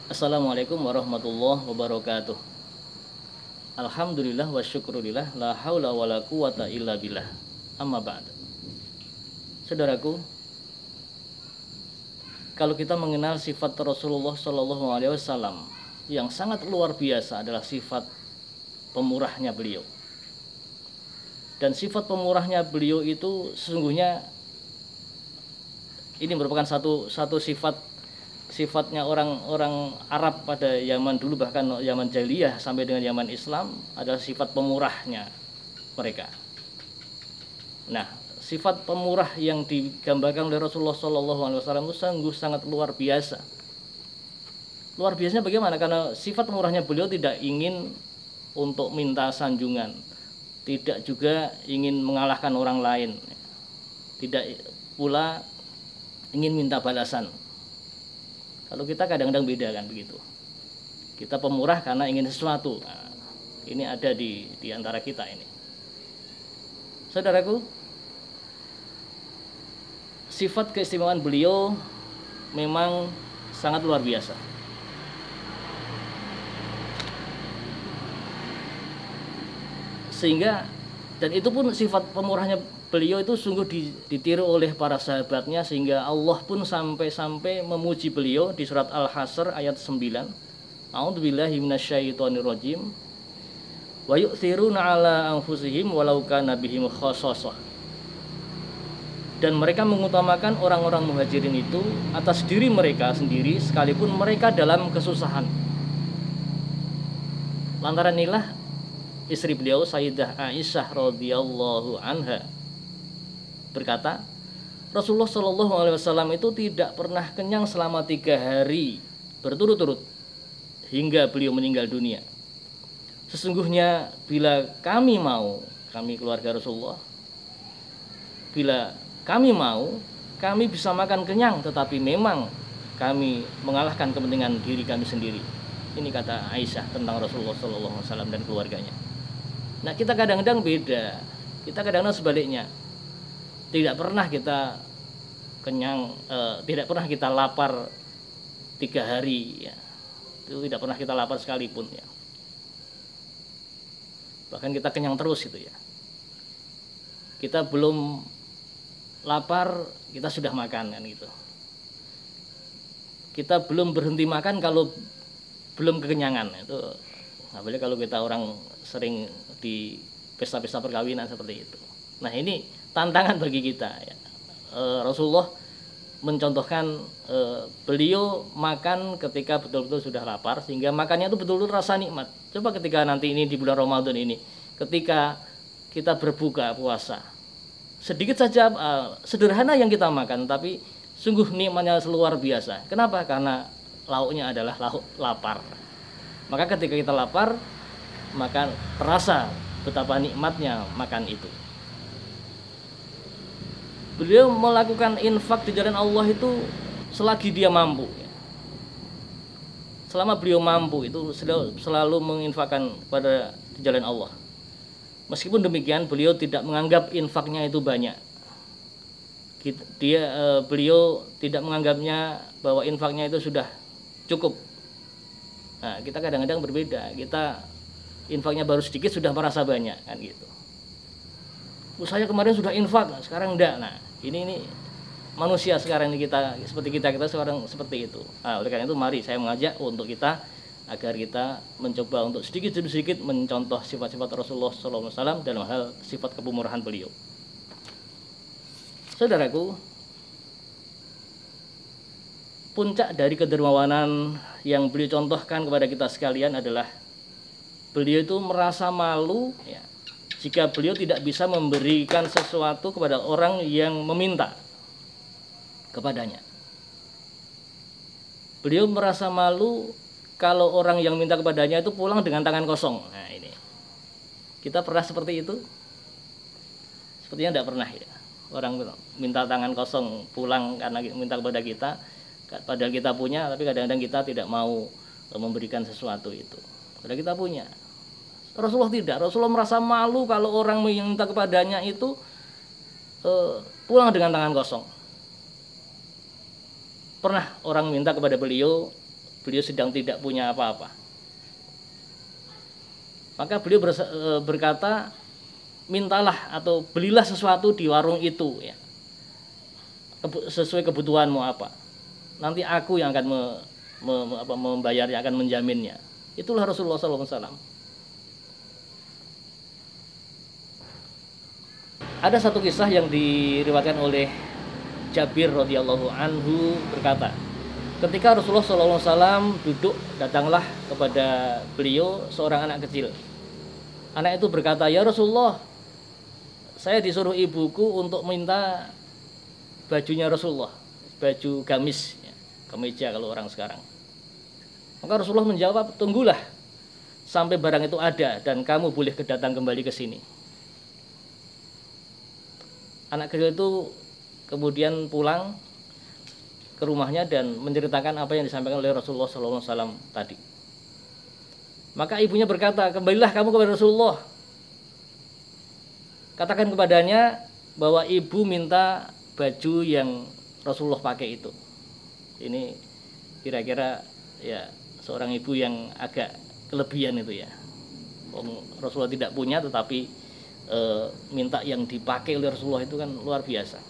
Assalamualaikum warahmatullahi wabarakatuh. Alhamdulillah wa syukurillah, la haula wa la quwata illa billah. Amma ba'd. Saudaraku, kalau kita mengenal sifat Rasulullah Shallallahu Alaihi Wasallam yang sangat luar biasa adalah sifat pemurahnya beliau. Dan sifat pemurahnya beliau itu sesungguhnya ini merupakan satu sifatnya orang-orang Arab pada zaman dulu, bahkan zaman jahiliyah sampai dengan zaman Islam, adalah sifat pemurahnya mereka. Nah, sifat pemurah yang digambarkan oleh Rasulullah SAW itu sungguh sangat luar biasa. Luar biasanya bagaimana? Karena sifat pemurahnya beliau tidak ingin untuk minta sanjungan, tidak juga ingin mengalahkan orang lain, tidak pula ingin minta balasan. Kalau kita kadang-kadang beda kan begitu. Kita pemurah karena ingin sesuatu. Nah, ini ada di antara kita ini. Saudaraku, sifat keistimewaan beliau memang sangat luar biasa. Sehingga, dan itu pun sifat pemurahnya beliau itu sungguh ditiru oleh para sahabatnya, sehingga Allah pun sampai memuji beliau di surat Al-Hasr ayat 9. A'udzubillahi minasyaitonirrajim. Wa yu'thiruna 'ala anfusihim walau kana bihim khassasah. Dan mereka mengutamakan orang-orang muhajirin itu atas diri mereka sendiri sekalipun mereka dalam kesusahan. Lantaran inilah istri beliau Sayyidah Aisyah radhiyallahu anha berkata, Rasulullah Shallallahu Alaihi Wasallam itu tidak pernah kenyang selama 3 hari berturut-turut hingga beliau meninggal dunia. Sesungguhnya bila kami keluarga Rasulullah, bila kami mau, kami bisa makan kenyang, tetapi memang kami mengalahkan kepentingan diri kami sendiri. Ini kata Aisyah tentang Rasulullah Shallallahu Alaihi Wasallam dan keluarganya. Nah, kita kadang-kadang beda, kita kadang-kadang sebaliknya. Tidak pernah kita kenyang, tidak pernah kita lapar 3 hari, ya. Itu tidak pernah kita lapar sekalipun, ya. Bahkan kita kenyang terus itu, ya. Kita belum lapar, kita sudah makan kan gitu. Kita belum berhenti makan kalau belum kekenyangan. Itu nggak boleh kalau kita orang sering di pesta-pesta perkawinan seperti itu. Nah, ini tantangan bagi kita, ya. Rasulullah mencontohkan beliau makan ketika betul-betul sudah lapar, sehingga makannya itu betul-betul rasa nikmat. Coba ketika nanti ini di bulan Ramadan ini, ketika kita berbuka puasa, sedikit saja sederhana yang kita makan, tapi sungguh nikmatnya luar biasa. Kenapa? Karena lauknya adalah lauk lapar. Maka ketika kita lapar, maka terasa betapa nikmatnya makan itu. Beliau melakukan infak di jalan Allah itu selagi dia mampu, ya. Selama beliau mampu itu selalu menginfakkan pada di jalan Allah. Meskipun demikian, beliau tidak menganggap infaknya itu banyak. Beliau tidak menganggapnya bahwa infaknya itu sudah cukup. Nah, kita kadang-kadang berbeda. Kita infaknya baru sedikit sudah merasa banyak kan gitu. Saya kemarin sudah infak, sekarang enggak. Nah, ini manusia sekarang ini, kita seperti kita sekarang seperti itu. Nah, oleh karena itu mari saya mengajak untuk kita agar kita mencoba untuk sedikit demi sedikit mencontoh sifat-sifat Rasulullah SAW dalam hal sifat kepemurahan beliau. Saudaraku, puncak dari kedermawanan yang beliau contohkan kepada kita sekalian adalah beliau itu merasa malu, ya, jika beliau tidak bisa memberikan sesuatu kepada orang yang meminta kepadanya. Beliau merasa malu kalau orang yang minta kepadanya itu pulang dengan tangan kosong. Nah, ini kita pernah seperti itu? Sepertinya tidak pernah, ya. Orang minta tangan kosong pulang karena minta kepada kita, padahal kita punya, tapi kadang-kadang kita tidak mau memberikan sesuatu itu padahal kita punya. Rasulullah tidak. Rasulullah merasa malu kalau orang minta kepadanya itu pulang dengan tangan kosong. Pernah orang minta kepada beliau beliau sedang tidak punya apa-apa. Maka beliau berkata, mintalah atau belilah sesuatu di warung itu ya, sesuai kebutuhanmu apa. Nanti aku yang akan membayarnya, akan menjaminnya. Itulah Rasulullah SAW. Ada satu kisah yang diriwayatkan oleh Jabir radhiyallahu anhu berkata, ketika Rasulullah SAW duduk, datanglah kepada beliau seorang anak kecil. Anak itu berkata, ya Rasulullah, saya disuruh ibuku untuk minta bajunya Rasulullah, baju gamis, ya, kemeja kalau orang sekarang. Maka Rasulullah menjawab, tunggulah sampai barang itu ada dan kamu boleh datang kembali ke sini. Anak kecil itu kemudian pulang ke rumahnya dan menceritakan apa yang disampaikan oleh Rasulullah SAW tadi. Maka ibunya berkata, kembalilah kamu kepada Rasulullah. Katakan kepadanya bahwa ibu minta baju yang Rasulullah pakai itu. Ini kira-kira ya seorang ibu yang agak kelebihan itu ya. Rasulullah tidak punya tetapi minta yang dipakai oleh Rasulullah itu kan luar biasa.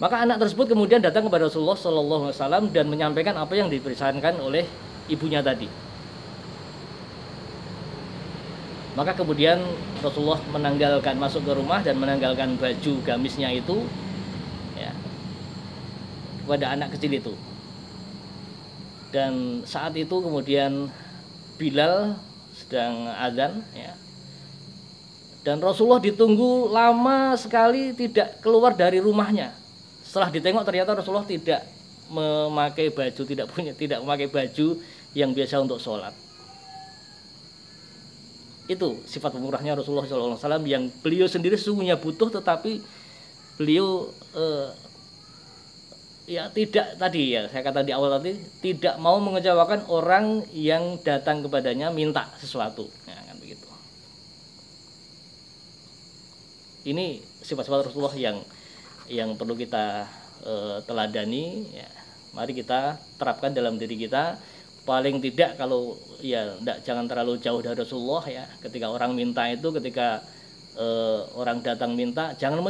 Maka anak tersebut kemudian datang kepada Rasulullah SAW dan menyampaikan apa yang dipesankan oleh ibunya tadi. Maka kemudian Rasulullah menanggalkan, masuk ke rumah dan menanggalkan baju gamisnya itu ya, kepada anak kecil itu. Dan saat itu kemudian Bilal sedang azan ya. Dan Rasulullah ditunggu lama sekali tidak keluar dari rumahnya. Setelah ditengok ternyata Rasulullah tidak memakai baju, tidak memakai baju yang biasa untuk sholat. Itu sifat pemurahnya Rasulullah SAW yang beliau sendiri sesungguhnya butuh, tetapi beliau ya tidak, tadi ya saya kata di awal tadi, tidak mau mengecewakan orang yang datang kepadanya minta sesuatu ya, kan begitu. Ini sifat-sifat Rasulullah yang perlu kita teladani ya. Mari kita terapkan dalam diri kita. Paling tidak kalau ya jangan terlalu jauh dari Rasulullah ya. Ketika orang minta itu, ketika orang datang minta, jangan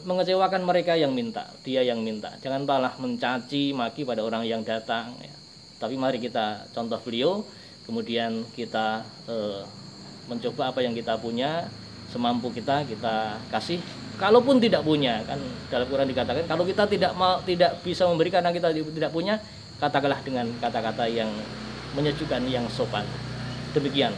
mengecewakan mereka yang minta, dia yang minta. Jangan malah mencaci maki pada orang yang datang ya. Tapi mari kita contoh beliau, kemudian kita mencoba apa yang kita punya, semampu kita kasih. Kalaupun tidak punya, kan dalam Quran dikatakan kalau kita tidak bisa memberi karena kita tidak punya, katakanlah dengan kata-kata yang menyejukkan, yang sopan. Demikian.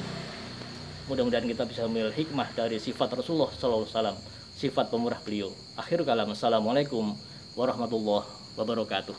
Mudah-mudahan kita bisa mengambil hikmah dari sifat Rasulullah SAW, sifat pemurah beliau. Akhir kalam, assalamualaikum warahmatullahi wabarakatuh.